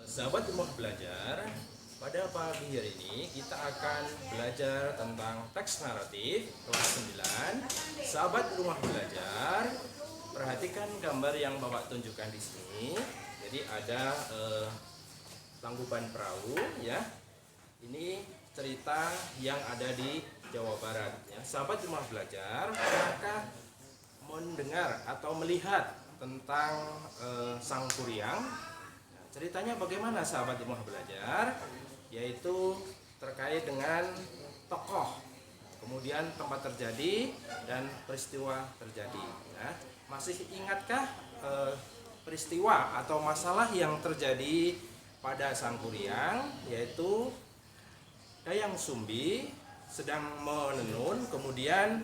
Sahabat rumah belajar, pada pagi hari ini kita akan belajar tentang teks naratif kelas 9. Sahabat rumah belajar, perhatikan gambar yang Bapak tunjukkan di sini. Jadi ada Tangkuban Perahu ya. Ini cerita yang ada di Jawa Barat ya. Sahabat rumah belajar, apakah mendengar atau melihat tentang Sang Kuryang? Ceritanya bagaimana sahabat rumah belajar? Yaitu terkait dengan tokoh, kemudian tempat terjadi dan peristiwa terjadi ya. Masih ingatkah peristiwa atau masalah yang terjadi pada Sang Kuryang? Yaitu Dayang Sumbi sedang menenun, kemudian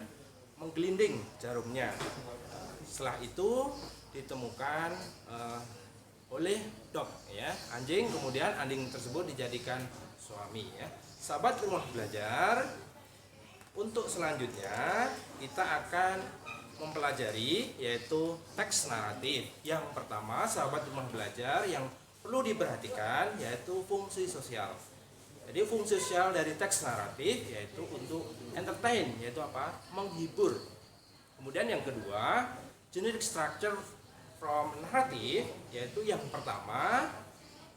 menggelinding jarumnya. Setelah itu ditemukan oleh dog ya, anjing, kemudian anjing tersebut dijadikan suami ya. Sahabat rumah belajar, untuk selanjutnya kita akan mempelajari yaitu teks naratif. Yang pertama sahabat rumah belajar yang perlu diperhatikan yaitu fungsi sosial. Jadi fungsi sosial dari teks naratif yaitu untuk entertain, yaitu apa? Menghibur. Kemudian yang kedua, generic structure from narrative, yaitu yang pertama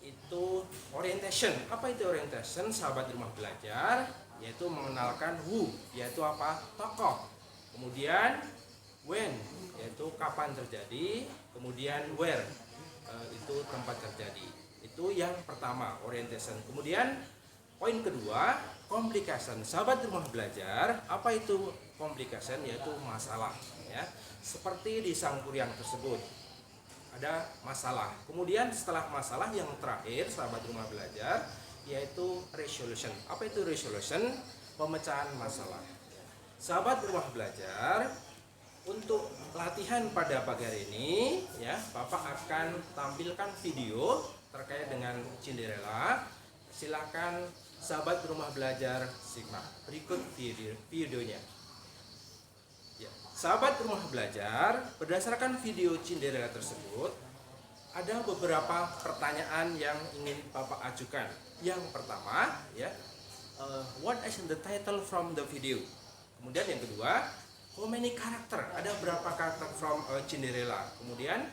itu orientation. Apa itu orientation sahabat rumah belajar? Yaitu mengenalkan who, yaitu apa? Tokoh. Kemudian when, yaitu kapan terjadi. Kemudian where, itu tempat terjadi. Itu yang pertama, orientation. Kemudian poin kedua, complication. Sahabat rumah belajar, apa itu complication? Yaitu masalah ya. Seperti di Sang Kuryang tersebut ada masalah. Kemudian setelah masalah yang terakhir sahabat rumah belajar yaitu resolution. Apa itu resolution? Pemecahan masalah. Sahabat rumah belajar, untuk latihan pada pagi hari ini ya, Bapak akan tampilkan video terkait dengan Cinderella. Silakan sahabat rumah belajar simak berikut videonya. Ya, sahabat rumah belajar, berdasarkan video Cinderella tersebut, ada beberapa pertanyaan yang ingin Bapak ajukan. Yang pertama, ya, what is the title from the video? Kemudian yang kedua, how many character? Ada berapa karakter from Cinderella? Kemudian,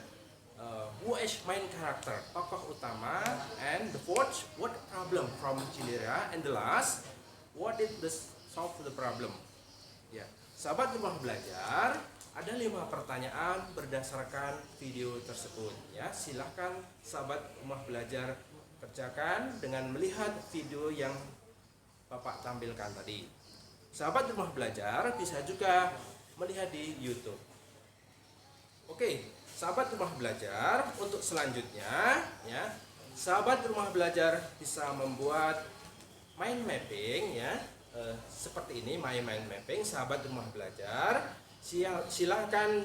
who is main character? Tokoh utama. And the fourth, what problem from Cinderella? And the last, what did the solve the problem? Ya. Sahabat rumah belajar, ada 5 pertanyaan berdasarkan video tersebut ya. Silahkan sahabat rumah belajar kerjakan dengan melihat video yang Bapak tampilkan tadi. Sahabat rumah belajar bisa juga melihat di YouTube. Oke, sahabat rumah belajar, untuk selanjutnya ya, sahabat rumah belajar bisa membuat mind mapping ya. Seperti ini mind mapping sahabat rumah belajar. Silahkan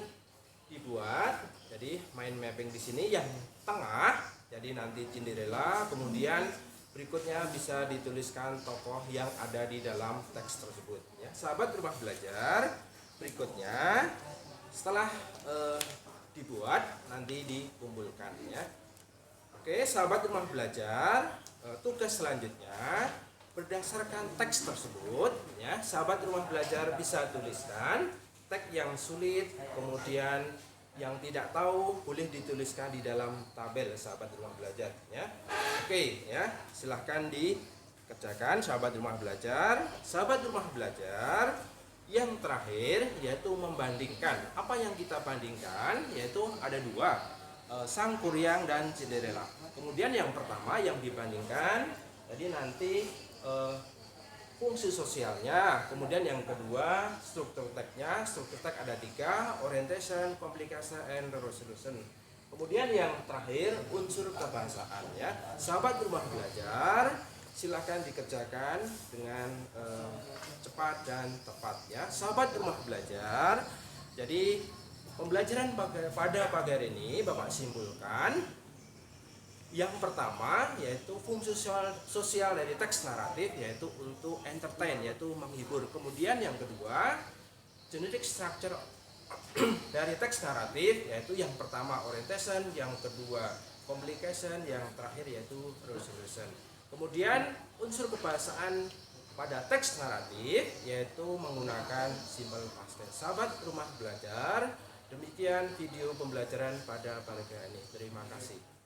dibuat. Jadi mind mapping di sini yang tengah, jadi nanti Cinderella, kemudian berikutnya bisa dituliskan tokoh yang ada di dalam teks tersebut ya. Sahabat rumah belajar, berikutnya setelah dibuat nanti dikumpulkan ya. Oke, sahabat rumah belajar, tugas selanjutnya berdasarkan teks tersebut ya, sahabat rumah belajar bisa tuliskan teks yang sulit, kemudian yang tidak tahu boleh dituliskan di dalam tabel sahabat rumah belajar ya. Oke ya, silahkan dikerjakan sahabat rumah belajar. Sahabat rumah belajar, yang terakhir yaitu membandingkan. Apa yang kita bandingkan? Yaitu ada 2, Sang Kuryang dan Cinderella. Kemudian yang pertama yang dibandingkan jadi nanti fungsi sosialnya, kemudian yang kedua struktur teksnya. Struktur teks ada 3, orientation, complication, and resolution. Kemudian yang terakhir unsur kebahasaan ya. Sahabat rumah belajar, silakan dikerjakan dengan cepat dan tepat ya. Sahabat rumah belajar, jadi pembelajaran pada pagi hari ini Bapak simpulkan. Yang pertama yaitu fungsi sosial dari teks naratif, yaitu untuk entertain, yaitu menghibur. Kemudian yang kedua, generic structure dari teks naratif, yaitu yang pertama orientation, yang kedua complication, yang terakhir yaitu resolution. Kemudian unsur kebahasaan pada teks naratif yaitu menggunakan simple past tense. Sahabat rumah belajar, demikian video pembelajaran pada pagi ini. Terima kasih.